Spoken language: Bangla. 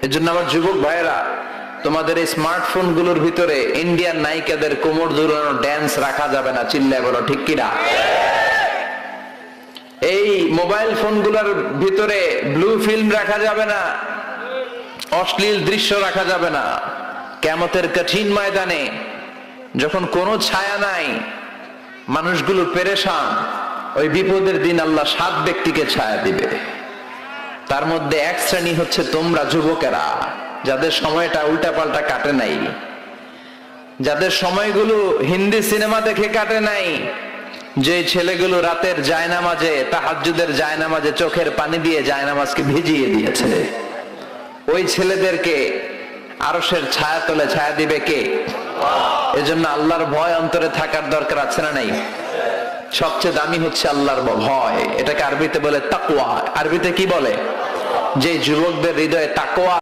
এজন্য আমার যুবক ভাইয়েরা, তোমাদের এই স্মার্টফোন গুলোর ভিতরে ইন্ডিয়ান নায়িকাদের কোমর দুলানো ড্যান্স রাখা যাবে না। চিল্লায় বলো ঠিক কিনা? এই মোবাইল ফোন গুলোর ভিতরে ব্লু ফিল্ম রাখা যাবে না, অশ্লীল দৃশ্য রাখা যাবে না। কিয়ামতের কঠিন ময়দানে যখন কোনো ছায়া নাই, মানুষগুলো পেরেশান, ওই বিপদের দিন আল্লাহ 7 ব্যক্তিকে ছায়া দিবে। তার মধ্যে এক শ্রেণী হচ্ছে তোমরা যুবকেরা, যাদের সময়টা উল্টাপাল্টা কাটে নাই, যাদের সময়গুলো হিন্দি সিনেমা দেখে কাটে নাই, যে ছেলেগুলো রাতের জায়নামাজে, তাহাজ্জুদের জায়নামাজে চোখের পানি দিয়ে জায়নামাজকে ভিজিয়ে দিয়েছে, ওই ছেলেদেরকে আরশের ছায়া তলে ছায়া দিবে কে? এজন্য আল্লাহর ভয় অন্তরে থাকার দরকার আছে না নাই? সবচেয়ে দামি হচ্ছে আল্লাহর ভয়। এটাকে আরবিতে বলে তাকওয়া। আরবিতে কি বলে? যে যুবকদের হৃদয়ে তাকওয়া